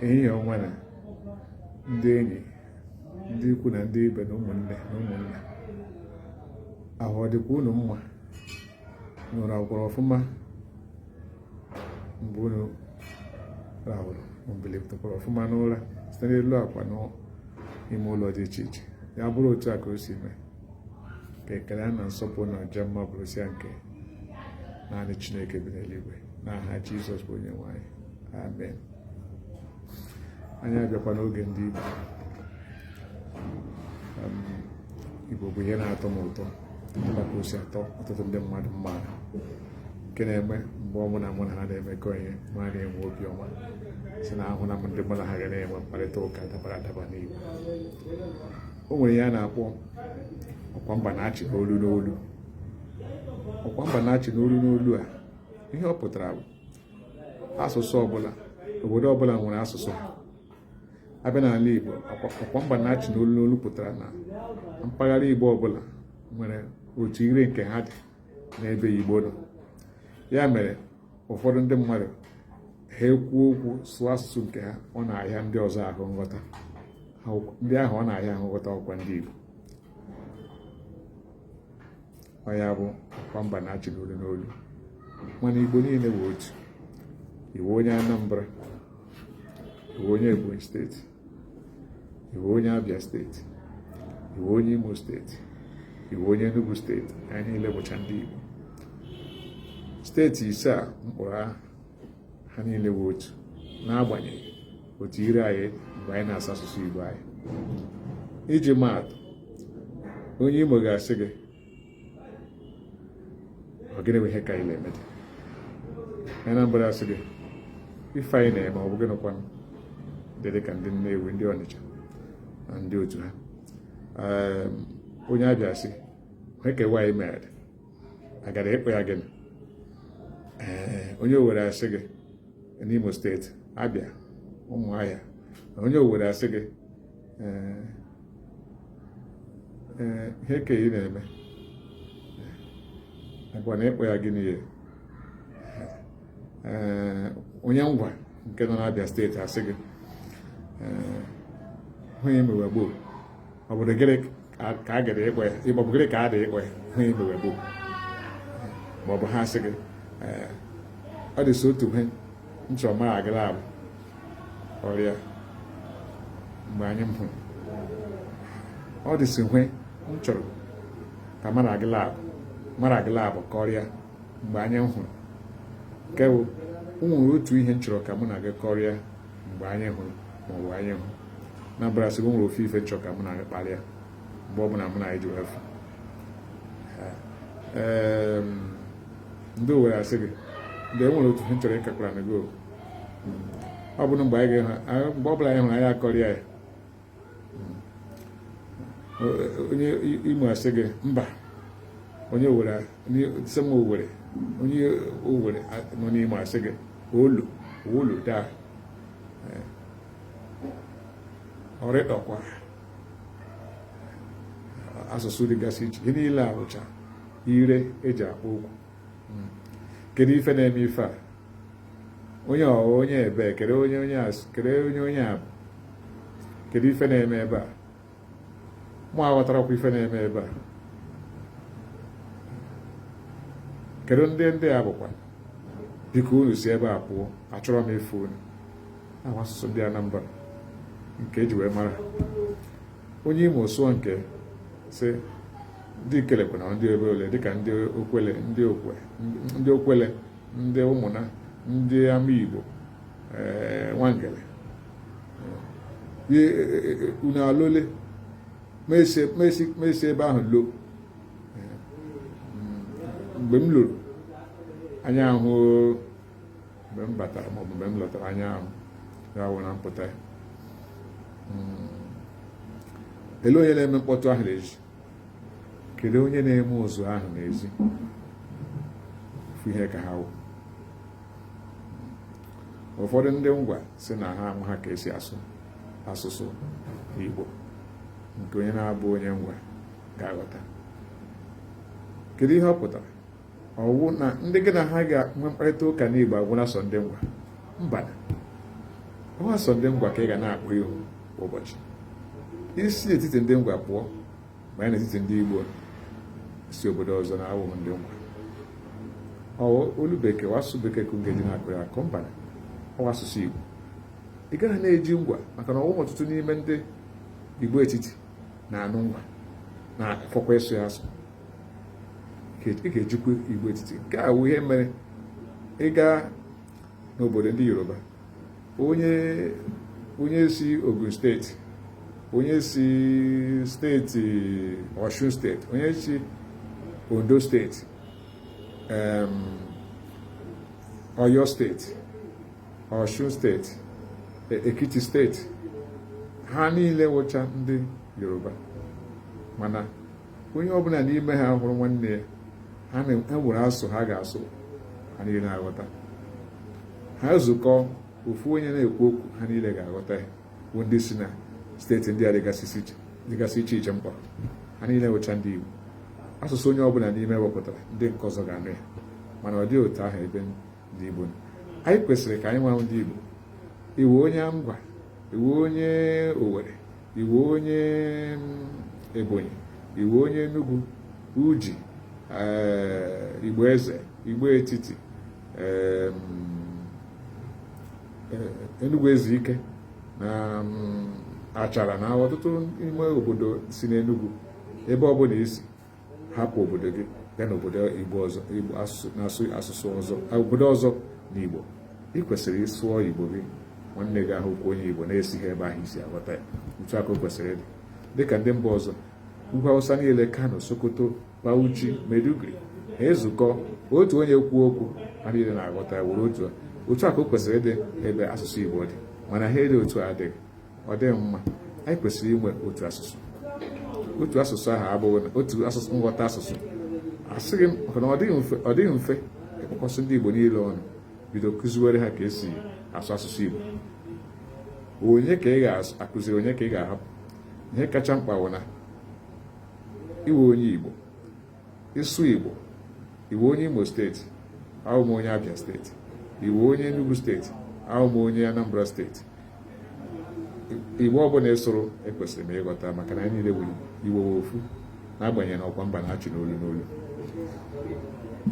ehihie ọma na ndị enyi, ndị ikwu na ndị ibe na ụmụnne ahụ ọ dịkwa unu mma? Unu agwara ọfụma mgbe unu rahụrụ mbilitekwara ọfụma n'ụra site n'elu akwa n'ime ụlọ dị iche iche? Ya bụrụ otu a ka o si mee, ka ekele na nsọpụrụ na ọja mma bụrụsịa nke naanị Chineke bi n'eluigwe, n'aha Jizọs bụ onye nwe anyị, amen. Anyị abịakwa n'oge ndị Igbo bụ ihe na-atọ m ụtọ dịka ka o si atọ ọtụtụ ndị mmadụ mmadụ nke na-eme mgbe ọmụna mụ na ha na-emekọ ihe ma na-enwe obiọma si na ahụ na m ndị mụ na ha ga na-enwe mkparịta ụka dabara adaba n'Igbo. O nwere ihe a na-akpọ ọkwa mba na-achị n'olu n'olu. Ọkwa mba na-achị n'olu n'olu a, ihe ọ pụtara bụ asụsụ ọbụla, obodo ọbụla nwere asụsụ ha. Abịa n'ala Igbo, ọkwa mba na-achị n'olu n'olu pụtara na mpaghara Igbo ọbụla nwere otu ire nke ha dị n'ebe Igbo nọ. Ya mere ụfọdụ ndị mmadụ ha ekwuo okwu sụọ asụsụ nke ha, ọ na-ahịa ndị ọzọ ahụ nghọta. Ndị ahụ ọ na-ahịa ahụ nghọta ọkwa ndị Igbo. Ọ ya bụ ọkwa mba na-achị n'olu n'olu. Mana Igbo niile bụ otu. Iwu onye Anambra, iwu onye Ebonyi steeti, iwu onye Abia steeti, iwu onye Imo steeti, iwu onye Enugu steeti, anyị niile bụcha ndị Igbo. Steeti ise a mkpụrụ ha niile bụ otu, n'agbanyeghị otu ire anyị mgbe anyị na-asụ asụsụ Igbo anyị. Iji maatụ, onye Imo ga-asị gị, ọ gịnị bụ ihe ka anyị na-eme? Anambra asị gị, ife anyị na-eme ọ bụ gịnịkwanụ? Dị ka ndị Nnewi, ndị Ọnịcha na ndị otu ha. Onye Abịa sị, ekewa anyị mere agara ịkpọ ya gịnị? Onye Owere asị gị, n'Imo steeti, Abịa, Ụmụahịa, onye Owere asị gị, ihe ka ị na-eme agwa na ịkpọ ya gịnị? Onye Ngwa nke nọ n'Abịa steeti asị gị, onye mewe gboo, ọ bụrụ gịnị ka a gara ịkpọ ya? Ọ bụ gịnị ka a dị ịkpọ ya? Onye mewe gboo. Ma ọ bụ ha asị gị, ọ dị so otu ihe nchọ mara agịla abụ ọrịa mgbe anyị m hụrụ. Ọ dị so ihe m chọrọ ka mara agịla abụ ka ọrịa mgbe anyị m hụrụ. Nke bụ, o nwere otu ihe m chọrọ ka mụ na gị kọrịa mgbe anyị hụrụ maọbụ anyị hụ. Na mbara sị, o nwere ofe ife nchọ ka mụ na gị kparịa mgbe ọ bụla mụ na anyị ji efu. Ndị Owere asị gị, mgbe e nwere otu ihe chọrọ ịkakwara na gị, ọ bụrụ mgbe anyị ga-ehụ, mgbe ọ bụla anyị hụrụ anyị akọrịa ya. Onye Imo asị gị, mba, onye Owere sema Owere, onye Owere nọ n'Imo asị gị, olu daa ọrịtọkwa. Asụsụ dịgasị iche, ihe niile abụcha ire eji akpọ okwu. Kedu ife na-eme ife a? Onye ebe kere onye a bụ? Kedu ife na-eme ebe a? Mụ aghọtarakwa ife na-eme ebe a. Kedu ndị a bụkwa? Biko unu si ebe a pụọ, achọrọ m efu unu. Ahụ asụsụ ndị Anambra nke eji wee mara. Onye Imo sụọ nke sị, ndị Ikelekwe na ndị ebe ole dịka ndị Okwele, ndị Ụmụna, ndị Ama Igbo, Nwangele, unu alole mesi ebe ahụ lo. Mgbe m lụrụ anya ahụ, mgbe m batara maọbụ mgbe m lọtara, anya ahụ ya wụ na mpụta ya. Ele onye na-eme mkpọtụ ahụ n'ezi? Kedu onye na-eme ụzụ ahụ n'ezi? Ofu ihe ka ha wụ. Ụfọdụ ndị Ngwa si na ha ama ha ka esi asụ asụsụ Igbo nke onye na-abụ onye Ngwa ga-aghọta. Kedu ihe ọ pụtara? Ọwụ na ndị gị na ha ga-enwe mkparịta ụka n'Igbo agwụla sọ ndị Ngwa? Mba. ọwa sọ ndị ngwa ka ị ga na-akpọ ihu ụbọchị. Isi n'etiti ndị ngwa pụọ banye n'etiti ndị Igbo si obodo ọzọ na-awụghị ndị ngwa. Olu bekee wasụ bekee ka ga-eji na-akụ ya akụ mba ọwa asụsụ Igbo. Ị gaghị na-eji ngwa maka na ọwụwa ọtụtụ n'ime ndị Igbo etiti na-anụ ngwa na-afọkwa ịsụ ya asụ. Ị ga-ejikwa Igbo etiti. Nke a wụ ihe mere ị gaa n'obodo ndị Yoruba, onye si Ogun steeti, onye si steeti Ọshun steeti, onye si Ondo steeti, Oyo steeti, Ọshun steeti, Ekiti steeti, ha niile wụcha ndị Yoruba, mana onye ọbụla n'ime ha hụrụ nwanne ya, ha nwere asụ ha ga-asụ, ha niile na-aghọta. Ha zukọ, ofu onye na-ekwu okwu, ha niile ga-aghọta ya, bụ ndị si na steeti ndị a dịgasị iche iche mkpọrọ. Ha niile wụcha ndị Igbo. Asụsụ onye ọbụla n'ime wepụtara, ndị nke ọzọ ga-anụ ya, mana ọ dị otu ahụ ebe ndị Igbo. Anyị kwesịrị ka anyị nwa ndị Igbo, iwu onye Ngwa, iwu onye Owerri, iwu onye Ebonyi, iwu onye Enugu, Uji, Igbo Eze, Igbo Etiti, Enugu Ezike na Achara na ọtụtụ ime obodo si n'Enugu, ebe ọbụla isi hapụ obodo gị gaa n'obodo Igbo ọzọ, Igbo na-asụ asụsụ ọzọ, obodo ọzọ na Igbo, ị kwesịrị ịsụọ Igbo gị. Nwanne gị ahụ kwa onye Igbo na-esighị ebe ahụ isi aghọta ya. Otu aka o kwesịrị ịdị. Dịka ndị mba ọzọ, ugwu Hausa niile, Kano, Sokoto, Bauchi, Maiduguri, na-ezukọ, otu onye kwuo okwu, ha niile na-aghọta ya were otu aka o kwesịrị ịdị ebe asụsụ Igbo dị. Mana ha ede otu adịghị, ọ dịghị mma. Anyị kwesịrị inwe otu asụsụ. Otu asụsụ ahụ abụghị na otu asụsụ nghọta asụsụ. Asịghị m maka na ọ dịghị mfe ịkpọkọsị ndị Igbo niile ọnụ, bido kụziwere ha ka esi asụ asụsụ Igbo. Onye ka ị ga-akụziri, onye ka ị ga-ahapụ? Ihe kacha mkpa bụ na iwe onye Igbo, ịsụ Igbo, iwe onye Imo steeti, ahụ m onye Abia steeti, iwe onye Enugu steeti, ahụ m onye Anambra steeti. Igbo ọbụla ịsụrụ ekwesịrị m ịghọta, maka na anyị niile bụ Igbo ofu, n'agbanyeghị na ọkwa mba na-achị n'olu n'olu.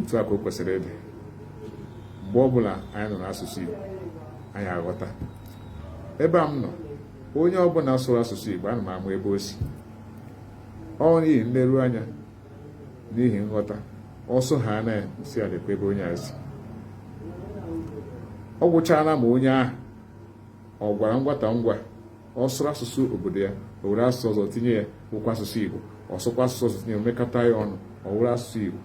Otu aka o kwesịrị ịdị. Mgbe ọbụla anyị nọ n'asụsụ Igbo, anyị aghọta. Ebe a m nọ, onye ọbụla sụrụ asụsụ Igbo, ana m amụ ebe o si. Ọ n'ihi nleru anya, n'ihi nghọta, ọsọ ha anaghị si adịkwa ebe onye a si. Ọ gwụchaala ma onye ahụ ọ gwara ngwata ngwa, ọ sụrụ asụsụ obodo ya, o were asụsụ ọzọ tinye ya, bụkwa asụsụ Igbo, ọ sụkwa asụsụ ọzọ tinye, mekọta ya ọnụ, ọ were asụsụ Igbo.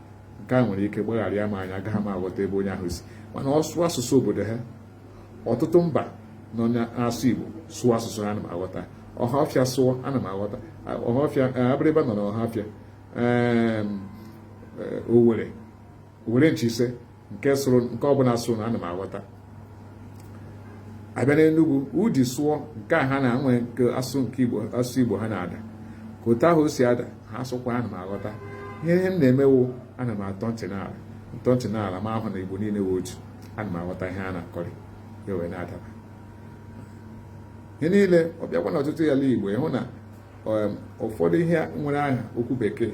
Nke a nwere ike gbagharị ya ma anya agaghị m aghọta ebe onye ahụ si. Mana ọ sụọ asụsụ obodo ha, ọtụtụ mba nọ na-asụ Igbo sụọ asụsụ ha, ana m aghọta. Ọhafịa sụọ, ana m aghọta. Ọhafịa, Abịrịba nọ n'Ọhafịa, Owerri Nchise, nke ọbụla sụrụ na ana m aghọta. Abịa n'Enugu, Uji sụọ, nke a ha na-enwe nke asụ Igbo ha na-ada, ka otu ahụ o si ada, ha sụkwa, ana m aghọta. Ihe m na-emewo, ana m atọ ntị n'ala ma ahụ na Igbo niile wee otu, ana m aghọta ihe a na-akọrị, ya wee na-adaba. Ihe niile ọ bịakwa na ọtụtụ ala Igbo, ịhụ na ụfọdụ ihe nwere aha okwu bekee,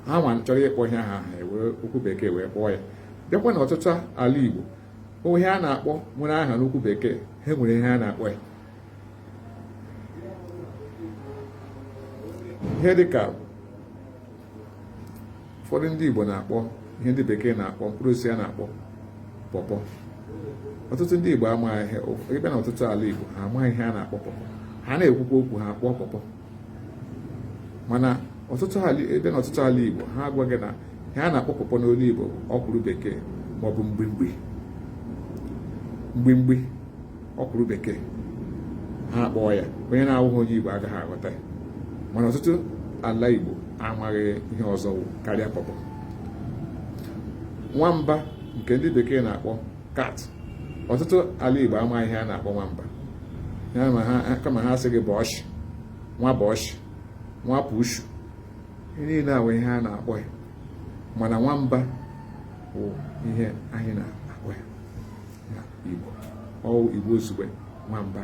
ha nwa chọrọ ịkpọ ihe aha ewere okwu bekee wee kpọọ ya. Bịakwa na ọtụtụ ala Igbo, ihe a na-akpọ nwere aha n'okwu bekee, ha nwere ihe a na-akpọ ya. Ihe dịka ụfọdụ ndị Igbo na-akpọ ihe ndị bekee na-akpọ mkpụrụ osisi a na-akpọ pọpọ. Ọtụtụ ndị Igbo amaghị ihe, ebe na ọtụtụ ala Igbo ha amaghị ihe a na-akpọ pọpọ. Ha na-ekwukwa okwu ha akpọ pọpọ, mana ebe na ọtụtụ ala Igbo ha agwaghị na ihe a na-akpọ pọpọ n'olu Igbo bụ ọkwụrụ bekee maọbụ mgbimgbi ọkwụrụ bekee. Ha akpọọ ya, onye na-awụghị onye Igbo agaghị aghọta ya. Mana ọtụtụ ala Igbo amaghị ihe ọzọ karịa pọpọ. Nwamba, nke ndị bekee na-akpọ cat, ọtụtụ ala Igbo amaghị ihe a na-akpọ nwamba, kama ha sị gị bọọshị, nwa bọọshị, nwa pushu. Ihe niile ahụ ihe a na-akpọ ya, mana nwamba bụ ihe anyị na-akpọ ya na Igbo. ọwụ Igbo ozugbo nwamba.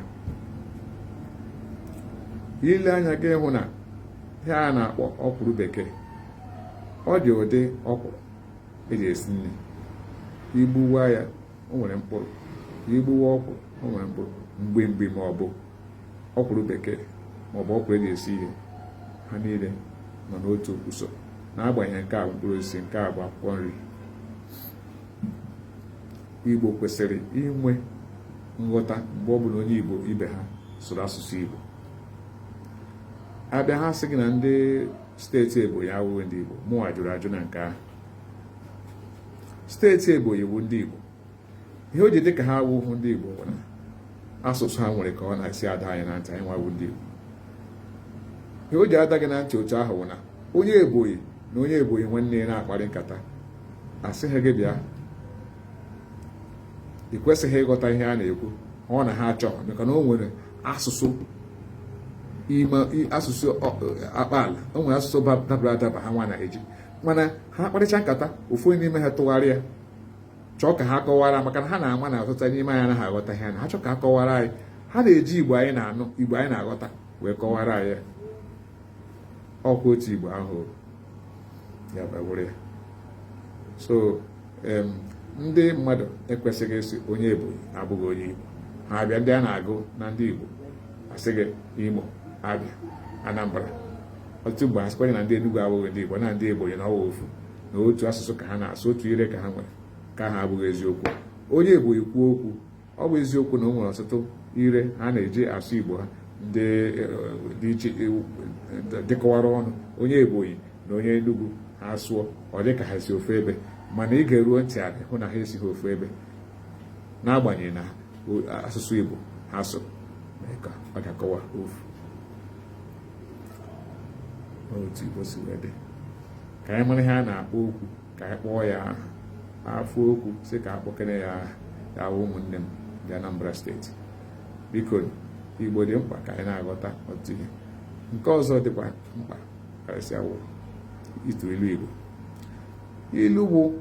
Ile anya gị hụ na ihe a na-akpọ ọkwụrụ bekee, ọ dị ụdị ọkwụrụ eji esi nri. Igbuwa ya o nwere mkpụrụ, igbuwa ọkwụrụ o nwere mkpụrụ, mgbe ma ọ bụ ọkwụrụ bekee ma ọ bụ ọkwụrụ eji esi ihe, ha niile nọ n'otu usoro, n'agbanyeghị nke a bụ mkpụrụ osisi, nke a bụ akwụkwọ nri. Igbo kwesịrị inwe nghọta mgbe ọ bụla onye Igbo ibe ha sụrụ asụsụ Igbo. Abịa ha sị gị na ndị steeti Ebonyi awụghị ndị Igbo, mụnwa jụrụ ajụ na nke ahụ. Steeti Ebonyi bụ ndị Igbo. Ihe o ji dị ka ha awụghị ndị Igbo bụ na asụsụ ha nwere ka ọ na-esi ada anyị na ntị, anyị nwawu ndị Igbo. Ihe o ji ada gị na ntị otu ahụ bụ na onye Ebonyi na onye Ebonyi nwanne ya na-akparị nkata, asịghị gị bịa, ị kwesịghị ịghọta ihe a na-ekwu, ọ na ha achọghị, maka na o nwere asụsụ asụsụ akpaala, o nwere asụsụ dabara adaba ha nwa na-eji, mana ha kparịcha nkata, ofu n'ime ha tụgharịa chọọ ka ha kọwara, maka na ha na-ama na ọtụtụ n'ime anyị anaghị aghọta ihe ha chọọ ka ha kọwara anyị. Ha na-eji Igbo anyị na-anụ, Igbo anyị na-aghọta wee kọwara anyị. Ọkwa otu Igbo ahụ ya bawere ya. So ndị mmadụ ekwesịghị isi onye Ebonyi abụghị onye Igbo. Ha abịa ndị a na-agụ na ndị Igbo asị gị Imo, Abịa, Anambra, ọtụtụ mgbe asịkwanye na ndị Enugu abụghị ndị Igbo, na ndị Ebonyi na ọwa ofu, na otu asụsụ ka ha na-asụ, otu ire ka ha nwere, ka ha abụghị eziokwu. Onye Ebonyi kwuo okwu, ọ bụ eziokwu na o nwere ọtụtụ ire ha na-eji asụ Igbo ha ndị dị iche dịkọwara ọnụ. Onye Ebonyi na onye Enugu ha sụọ, ọ dị ka ha si ofu ebe, mana ị ga-eruo ntị adị hụ na ha esighị ofu ebe, n'agbanyeghị na asụsụ Igbo ha sụrụ ka ọ ga-akọwa ofu. Otu Igbo si wee dị, ka anyị mara ihe a na-akpọ okwu, ka anyị kpọọ ya afọ okwu, sị ka akpọkene ya ya ụmụnne m dị Anambra steeti. Biko, Igbo dị mkpa ka anyị na-aghọta ọtụtụ ihe. Nke ọzọ dịkwa mkpa karịsịa wụ itu ilu Igbo. Ilu bụ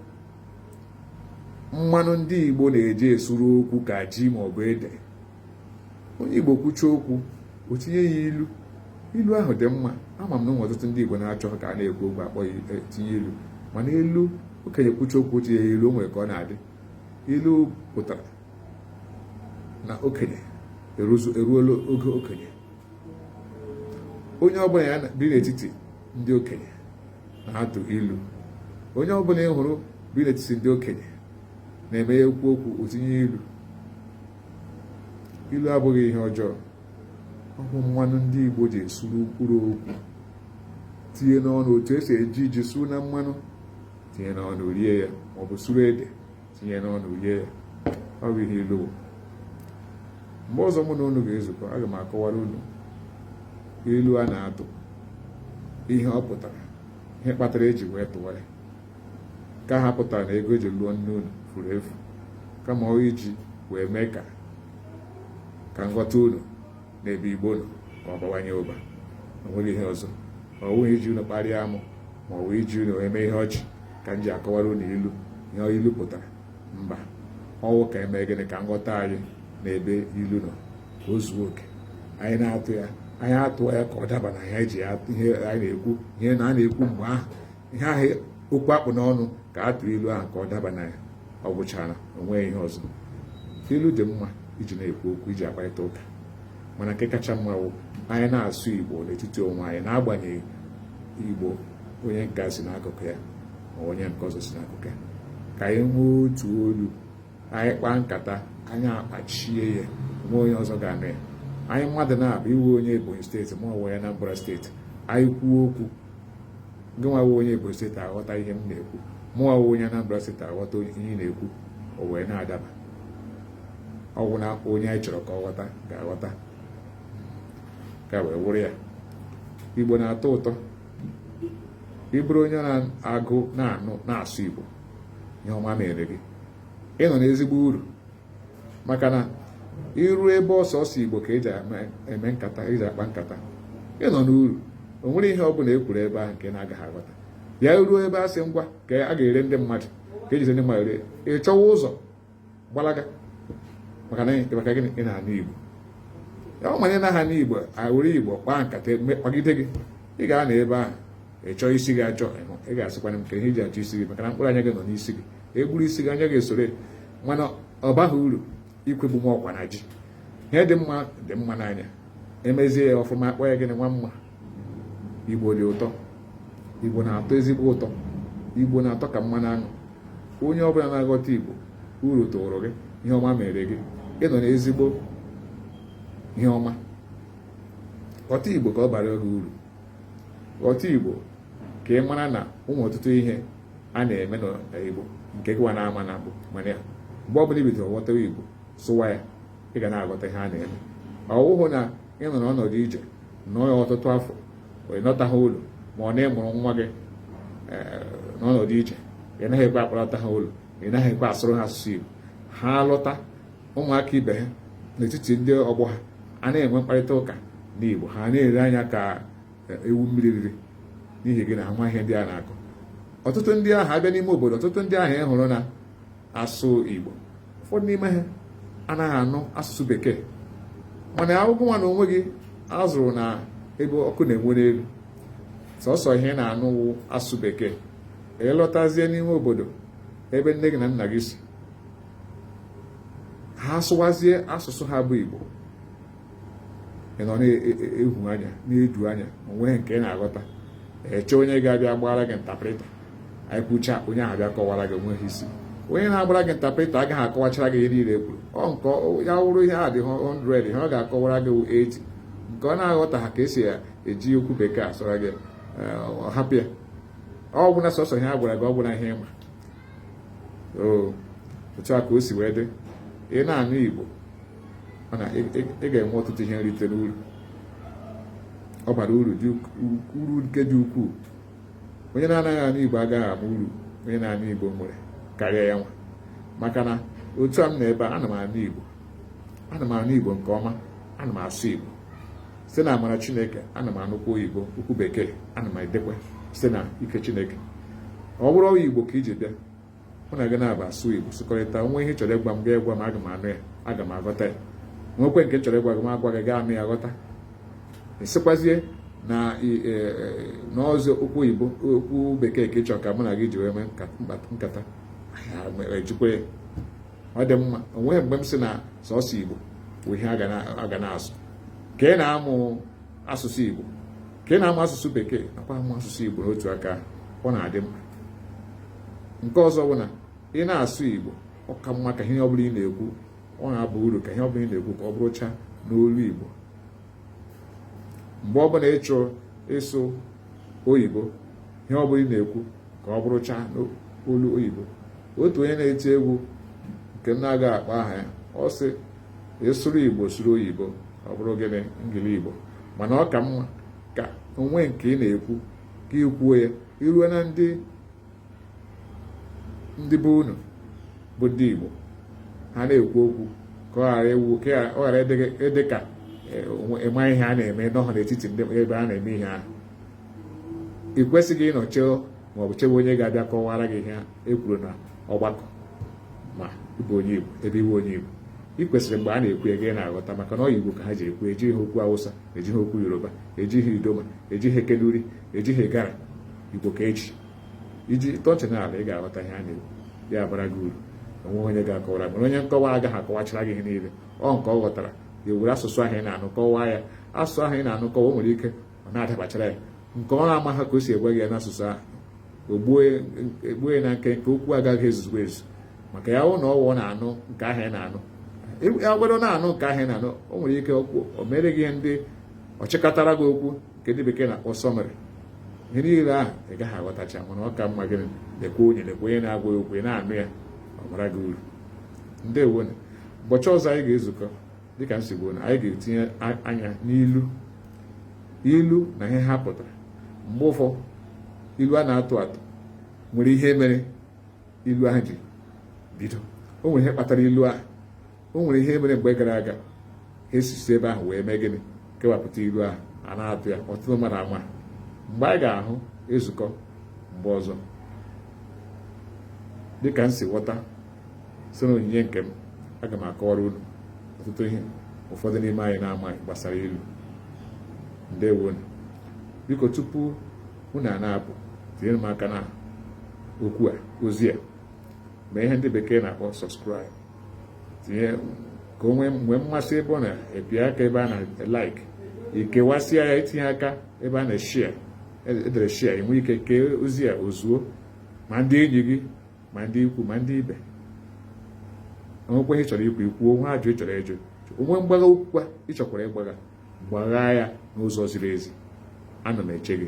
mmanụ ndị Igbo na-eji esuru okwu ka ji ma ọ bụ ede. Onye Igbo kwuchie okwu, o tinye ya ilu. Ilu ahụ dị mma. Ama m na ụmụ ọtụtụ ndị Igbo na-achọ ka a na-ekwu okwu akpọ ya tinye ilu, mana ilu okenye kwuchie okwu tinye ya ilu, o nwere ka ọ na-adị. Ilu pụtara na okenye eruola oge okenye. Onye ọbụla ya bi n'etiti ndị okenye na-atụ ilu. Onye ọbụla ị hụrụ bi n'etiti ndị okenye na-eme ya ekwu okwu, o tinye ilu. Ilu abụghị ihe ọjọọ. Ọ bụ mmanụ ndị Igbo ji esuru mkpụrụ okwu, tinye n'ọnụ, otu esi eji ji suru na mmanụ, tinye n'ọnụ rie ya, maọbụ suru ede tinye n'ọnụ rie ya. Ọ bụ ihe ilu. Mgbe ọzọ mụ na unu ga-ezukọ, aga m akọwara unu ilu a na-atụ, ihe ọ pụtara, ihe kpatara eji wee tụwa ya, ka ha pụtara na ego eji lụọ nne unu furu efu, kama ọ iji wee mee ka nghọta unu n'ebe Igbo nọ ka ọ bawanye ụba. O nweghị ihe ọzọ. Ọ bụghị iji unu kparịa amụ, ma ọ bụ iji unu eme ihe ọchị ka m ji akọwara unu ilu. Ihe ilu pụtara mba, ọwụ ka eme gịnị ka nghọta anyị n'ebe ilu nọ ka o zuo oke. Anyị na-atụ ya, anyị atụọ ya ka ọ daba na ihe eji ihe anyị na-ekwu, ihe na a na-ekwu mgbe ahụ, ihe ahụ okwu akpụ n'ọnụ ka a tụrụ ilu ahụ ka ọ daba na ya. Ọ gwụchara, o nweghị ihe ọzọ. Ilu dị mma iji na-ekwu okwu, iji akparịta ụka, mana nke kacha mma bụ anyị na-asụ Igbo n'etiti onwe anyị, n'agbanyeghị Igbo onye nke si n'akụkụ ya ma onye nke ọzọ si n'akụkụ ya. Ka anyị nwee otu olu, anyị kpaa nkata, anyị akpachie ya, nwe onye ọzọ ga-anụ ya. Anyị mmadụ na-abụ iwe onye Ebonyi steeti ma ọ bụ onye Anambra steeti, anyị kwuo okwu, gị nwa onye Ebonyi steeti aghọta ihe m na-ekwu, mụ nwa onye Anambra steeti aghọta ihe ị na-ekwu, o wee na-adaba. Ọ bụ na onye anyị chọrọ ka ọ ghọta ga-aghọta, ka wee wụrụ ya. Igbo na-atọ ụtọ. Ị bụrụ onye na-agụ na-asụ Igbo, ihe ọma mere gị, ị nọ n'ezigbo uru, maka na iru ebe ọsọsọ Igbo ka eji eme nkata, eji akpa nkata, ị nọ n'uru. O nwere ihe ọ bụla e kwuru ebe ahụ nke na-agaghị aghọta. Ya ruo ebe a sị ngwa ka a ga-ere ndị mmadụ, ka ejiri ndị mmadụ ree, ị chọwa ụzọ gbalaga, maka gịnị ị na-anụ Igbo. Ya ọ manye na ha n'Igbo were Igbo kpaa nkata kpagide gị, ị ga-anọ ebe ahụ ịchọ isi gị achọ ịhụ, ị ga-asịkwana m ka ihe iji achọ isi gị maka na mkpụrụ anya gị nọ n'isi gị, egburu isi gị anya gị esore, mana ọ baghị uru ikwegbu nwa ọkwa na ji. Ihe dị mma n'anya, emezie ya ọfụma, akpọ ya gịnị nwa mma. Igbo dị ụtọ, Igbo na-atọ ezigbo ụtọ, Igbo na-atọ ka mmanụ aṅụ. Onye ọbụla na-aghọta Igbo, uru tụrụ gị, ihe ọma mere gị, ịnọ n'ezigbo ihe ọma. Ghọta Igbo ka ọ bara gị uru. Ghọta Igbo ka ị mara na ụmụ ọtụtụ ihe a na-eme n'Igbo nke gịwa na-ama na bụ mana ya mgbe ọbụla i bidoro ghọtawa Igbo sụwa ya, ị ga na-aghọta ihe a na-eme. Ọwụhụ na ị nọ n'ọnọdụ ije nọọ ya ọtụtụ afọ wee nọtaghị ụlọ, ma ọ na-emụrụ nwa gị n'ọnọdụ ije, ị naghị ekwe akpọrọta ha ụlọ, ị naghị ekwe asụrụ ha asụsụ Igbo. Ha lọta, ụmụaka ibe ha n'etiti ndị ọgbọ ha a na-enwe mkparịta ụka n'Igbo, ha na-ere anya ka ewu mmiri riri n'ihi gị na ha nwa ihe ndị a na-akọ. Ọtụtụ ndị ahụ abịa n'ime obodo, ọtụtụ ndị ahụ ị hụrụ na-asụ Igbo, ụfọdụ n'ime ha anaghị anụ asụsụ Bekee, mana akwụkwọ nwa na onwe gị azụrụ na ebe ọkụ na-enwe n'elu, sọsọ ihe na-anụ wụ asụsụ Bekee. Ịlọtazie n'ime obodo ebe nne gị na nna gị si, ha sụwazie asụsụ ha bụ Igbo, ị nọ na-ehu anya na-eju anya, onweghị nke ị na-aghọta. Eche onye ga-abịa gbara gị ntaprịta, anyị kwucha onye ahụ abịa kọwara gị, onweghị isi. Onye na-agbara gị ntaprịta agaghị akọwachara gị ihe niile ekwuru. Ọ nke ya wụrụ ihe a dị 100, ihe ọ ga-akọwara gị 80. Nke ọ na-aghọta ha ka esi eji okwu Bekee asọrọ gị, hapụ ya. Ọ bụla sọsọ ihe a gwara gị, ọ bụla ihe ịma. Otu a ka o si wee dị. Ị na-anụ Igbo, mana ị ga-enwe ọtụtụ ihe nrite n'uru. Ọ bara uru nke dị ukwuu. Onye na-anaghị anụ Igbo agaghị ama uru onye na-anụ Igbo nwere karịa ya nwa. Maka na otu a m na ebe a, ana m anụ Igbo, ana m anụ Igbo nke ọma, ana m asụ Igbo site na amara Chineke. Ana m anụkwa Igbo, okwu Bekee ana m edekwa site na ike Chineke. Ọ bụrụ Igbo ka iji bịa, mụ na gị na-aba asụ Igbo sụkọrịta. Onwe ihe chọrọ ịgwa m gaa ịgwa m, aga m anụ ya, aga m aghọta ya. Nwekwe nke chọrọ ịgwa gị m agwa gị, gaa anụ ya aghọta. Ịsịkwazie na n'ọzọ okwu Igbo, okwu Bekee ka ị chọrọ ka mụ na gị ji wee mee nkata, ejikwa ya. Ọ dị mma. Onweghị mgbe m sị na sọsọ Igbo bụ ihe a ga na-asụ. Ka ị na-amụ asụsụ Igbo, ka ị na-amụ asụsụ Bekee, nakwa amụ asụsụ Igbo n'otu aka, ọ na-adị mkpa. Nke ọzọ bụ na ị na-asụ Igbo, ọ ka mma ka ihe ọ bụla ị na-ekwu, ọ na-aba uru ka ihe ọ bụla ị na-ekwu ka ọ bụrụcha n'olu Igbo. Mgbe ọbụla ị chọrọ ịsụ oyibo, ihe ọ bụla ị na-ekwu ka ọ bụrụcha n'olu oyibo. Otu onye na-eti egwu nke m na-agaghị akpa aha ya, ọ sị ịsụrụ Igbo sụrụ oyibo, ọ bụrụ gịnị ngili Igbo. Mana ọ ka mma ka onwe nke ị na-ekwu ka ị kwuo ya, iruo na ndị be unu bụ ndị Igbo, ha na-ekwu okwu ka ọ ghara ịdị ka ịma ihe a na-eme n'ọha n'etiti ndị ebe a na-eme ihe ahụ. Ị kwesịghị ịnọ chee maọbụ chebe onye ga-abịa kọwara gị ihe ekwuru na ọgbakọ ma ịbụ onye Igbo, ebe iwu onye Igbo. Ị kwesịrị mgbe a na-ekwu ya gị na-aghọta, maka na ọ Igbo ka ha ji ekwu. Ejighị okwu Awụsa, ejighị okwu Yoruba, ejighị Idoma, ejighị Ekenuri, ejighị Gara. Igbo ka eji. Iji tọọchị n'ala, ị ga-aghọta ihe a na-ekwu, ya bara gị uru. Onwe onye ga-akọwara, mana onye nkọwa agaghị akọwachara gị ihe niile. Ọ nke ọ ghọtara, ya were asụsụ ahụ ị na-anụ kọwaa ya. Asụsụ ahụ ị na-anụ kọwa, o nwere ike ọ na-adabachara ya. Nke ọ na-ama ha ka o si egwe gị ya n'asụsụ ahụ, ogbuo ya na nke okwu agaghị ezuzugbo ezu. Maka ya hụ na ọ na-anụ nke ahụ ị na-anụ, ya gwado na-anụ nke ahụ ị na-anụ, o nwere ike okwu o mere gị ihe ndị ọchịkọtara gị okwu nke ndị Bekee na-akpọ sọmarị. Ihe niile ahụ ị gaghị aghọtacha, mana ọ ka mma gịnị lekwa onye na-agwa ya okwu, ị na-anụ ya, ọ mara gị uru. Ndewo. Ụbọchị ọzọ anyị ga-ezukọ dịka nsogbu na anyị ga-etinye anya n'ilu na ihe ha pụtara. Mgbe ụfọdụ ilu a na-atụ atụ nwere ihe mere ilu ahụ ji bido. O nwere ihe kpatara ilu ahụ. O nwere ihe mere mgbe gara aga ha esisi ebe ahụ wee mee gịnị kewapụta ilu ahụ a na-atụ ya ọtụtụ mmadụ ama. Mgbe anyị ga-ahụ ezukọ mgbe ọzọ, dịka m si ghọta site n'onyinye nke m, aga m akọwara unu ọtụtụ ihe ụfọdụ n'ime anyị na-amaghị gbasara ilu. Ndewo. Biko tupu unu na-apụ, tinyere m aka na okwu a, ozi a, mee ihe ndị bekee na-akpọ subscribe, tinye ka o nwee mmasị ebe ọ na-epi aka ebe a na-like, ikewasịa ya, itinye aka ebe a na-share, edere share, enwe ike kee ozi a ozuo ma ndị enyi gị ma ndị ikwu ma ndị ibe. Onwekwa ihe chọrọ ikwu ikwu, onwe ajụ ị chọrọ ịjụ, onwe mgbagha okwukwa ị chọkwara ịgbagha, gbaghaa ya n'ụzọ ziri ezi. Ana m eche gị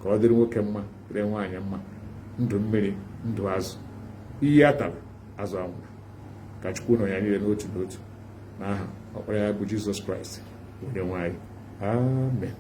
ka ọ dịrị nwoke mma, dịrị nwaanyị mma, ndụ mmiri, ndụ azụ, iyi atara, azụ anwụrụ. Ka Chukwu nọ ya niile n'otu n'otu, n'aha Ọkpara ya bụ Jizọs Kraịst onye nwe anyị. Amen.